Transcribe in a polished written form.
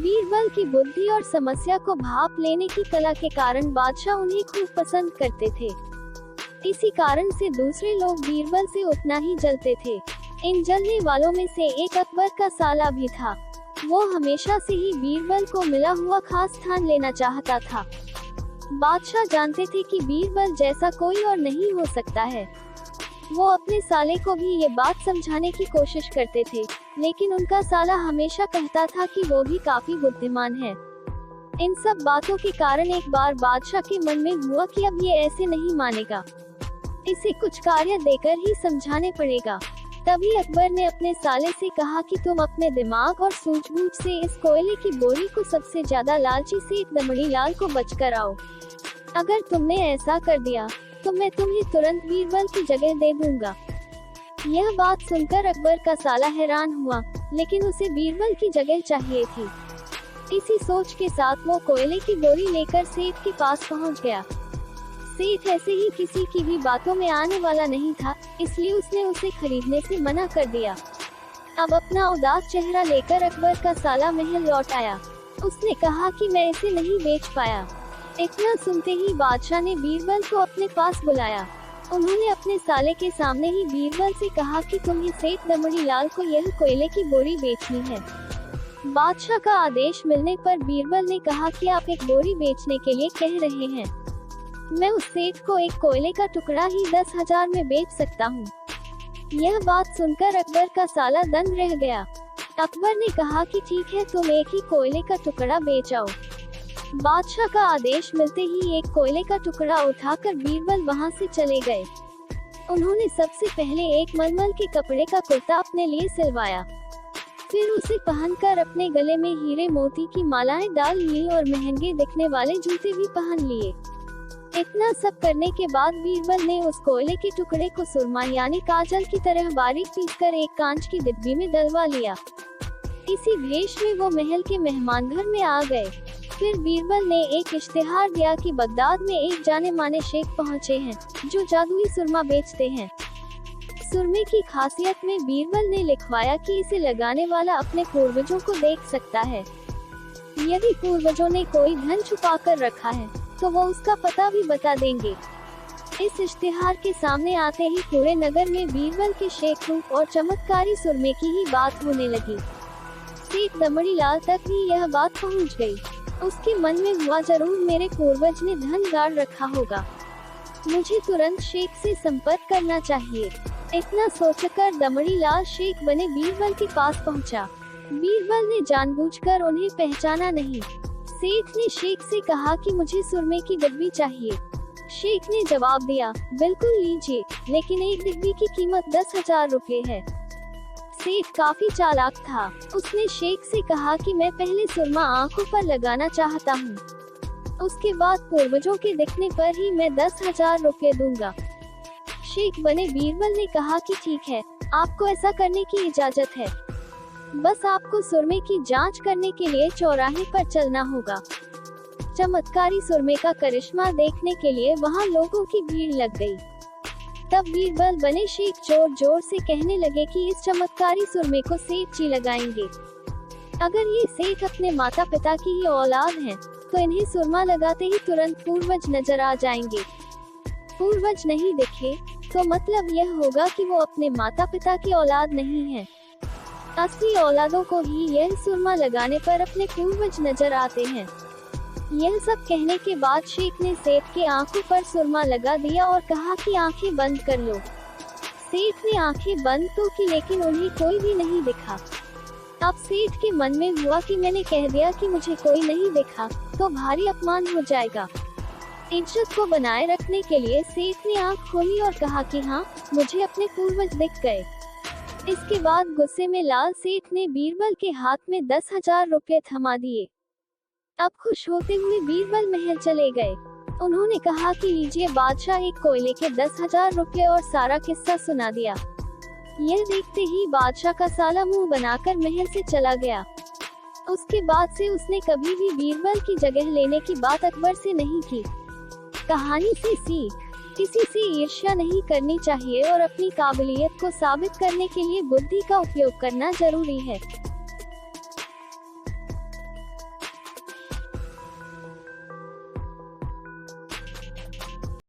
बीरबल की बुद्धि और समस्या को भाप लेने की कला के कारण बादशाह उन्हें खूब पसंद करते थे। इसी कारण से दूसरे लोग बीरबल से उतना ही जलते थे। इन जलने वालों में से एक अकबर का साला भी था। वो हमेशा से ही बीरबल को मिला हुआ खास स्थान लेना चाहता था। बादशाह जानते थे कि बीरबल जैसा कोई और नहीं हो सकता है। वो अपने साले को भी ये बात समझाने की कोशिश करते थे, लेकिन उनका साला हमेशा कहता था कि वो भी काफी बुद्धिमान है। इन सब बातों के कारण एक बार बादशाह के मन में हुआ कि अब ये ऐसे नहीं मानेगा, इसे कुछ कार्य देकर ही समझाने पड़ेगा। तभी अकबर ने अपने साले से कहा कि तुम अपने दिमाग और सूझबूझ से इस कोयले की बोरी को सबसे ज्यादा लालची सेठ दमड़ी लाल को बचकर आओ। अगर तुमने ऐसा कर दिया तो मैं तुम्हें तुरंत बीरबल की जगह दे दूंगा। यह बात सुनकर अकबर का साला हैरान हुआ, लेकिन उसे बीरबल की जगह चाहिए थी। इसी सोच के साथ वो कोयले की बोरी लेकर सेठ के पास पहुंच गया। सेठ ऐसे ही किसी की भी बातों में आने वाला नहीं था, इसलिए उसने उसे खरीदने से मना कर दिया। अब अपना उदास चेहरा लेकर अकबर का साला महल लौट आया। उसने कहा कि मैं इसे नहीं बेच पाया। इतना सुनते ही बादशाह ने बीरबल को अपने पास बुलाया। उन्होंने अपने साले के सामने ही बीरबल से कहा कि तुम्हें सेठ दमड़ी लाल को यह कोयले की बोरी बेचनी है। बादशाह का आदेश मिलने पर बीरबल ने कहा कि आप एक बोरी बेचने के लिए कह रहे हैं, मैं उस सेठ को एक कोयले का टुकड़ा ही 10,000 में बेच सकता हूँ। यह बात सुनकर अकबर का साला दंग रह गया। अकबर ने कहा कि ठीक है, तुम एक ही कोयले का टुकड़ा बेच आओ। बादशाह का आदेश मिलते ही एक कोयले का टुकड़ा उठाकर बीरबल वहाँ से चले गए। उन्होंने सबसे पहले एक मलमल के कपड़े का कुर्ता अपने लिए सिलवाया, फिर उसे पहनकर अपने गले में हीरे मोती की मालाएं डाल ली और महंगे दिखने वाले जूते भी पहन लिए। इतना सब करने के बाद बीरबल ने उस कोयले के टुकड़े को सुरमा यानी काजल की तरह बारीक पीसकर एक कांच की डिब्बी में डलवा लिया। इसी भेष में वो महल के मेहमान घर में आ गए। फिर बीरबल ने एक इश्तिहार दिया कि बगदाद में एक जाने माने शेख पहुँचे हैं जो जादुई सुरमा बेचते हैं। सुरमे की खासियत में बीरबल ने लिखवाया कि इसे लगाने वाला अपने पूर्वजों को देख सकता है। यदि पूर्वजों ने कोई धन छुपा कर रखा है तो वो उसका पता भी बता देंगे। इस इश्तिहार के सामने आते ही पूरे नगर में बीरबल के शेख रूप और चमत्कारी सुरमे की ही बात होने लगी। सेठ दमड़ी लाल तक भी यह बात पहुंच गई। उसके मन में हुआ, जरूर मेरे पूर्वज ने धन गाड़ रखा होगा, मुझे तुरंत शेख से संपर्क करना चाहिए। इतना सोचकर दमड़ी लाल शेख बने बीरबल के पास पहुंचा। बीरबल ने जानबूझकर उन्हें पहचाना नहीं। सेठ ने शेख से कहा कि मुझे सुरमे की डिब्बी चाहिए। शेख ने जवाब दिया, बिल्कुल लीजिए, लेकिन एक डिब्बी की कीमत 10,000 रुपए है। सेठ काफी चालाक था। उसने शेख से कहा कि मैं पहले सुरमा आंखों पर लगाना चाहता हूँ, उसके बाद पूर्वजों के दिखने पर ही मैं 10,000 रुपए दूंगा। शेख बने बीरबल ने कहा कि ठीक है, आपको ऐसा करने की इजाजत है, बस आपको सुरमे की जांच करने के लिए चौराहे पर चलना होगा। चमत्कारी सुरमे का करिश्मा देखने के लिए वहां लोगों की भीड़ लग गई। तब बीरबल बने शेख जोर जोर से कहने लगे कि इस चमत्कारी सुरमे को सेठ जी लगाएंगे। अगर ये सेठ अपने माता पिता की ही औलाद हैं, तो इन्हें सुरमा लगाते ही तुरंत पूर्वज नजर आ जाएंगे। पूर्वज नहीं दिखे तो मतलब यह होगा कि वो अपने माता पिता की औलाद नहीं है। असली औलादों को ही यह सुरमा लगाने पर अपने पूर्वज नजर आते हैं। यह सब कहने के बाद शेख ने सेठ के आंखों पर सुरमा लगा दिया और कहा कि आंखें बंद कर लो। सेठ ने आंखें बंद तो की, लेकिन उन्हें कोई भी नहीं दिखा। अब सेठ के मन में हुआ कि मैंने कह दिया कि मुझे कोई नहीं दिखा तो भारी अपमान हो जाएगा। इज्जत को बनाए रखने के लिए सेठ ने आंख खोली और कहा कि हाँ, मुझे अपने पूर्वज दिख गए। इसके बाद गुस्से में लाल सेठ ने बीरबल के हाथ में 10,000 रुपए थमा दिए। अब खुश होते हुए बीरबल महल चले गए। उन्होंने कहा कि लीजिए बादशाह, एक कोयले के 10,000 रुपए और सारा किस्सा सुना दिया। यह देखते ही बादशाह का साला मुंह बनाकर महल से चला गया। उसके बाद से उसने कभी भी बीरबल की जगह लेने की बात अकबर से नहीं की। कहानी से सीख, किसी से ईर्ष्या नहीं करनी चाहिए और अपनी काबिलियत को साबित करने के लिए बुद्धि का उपयोग करना जरूरी है।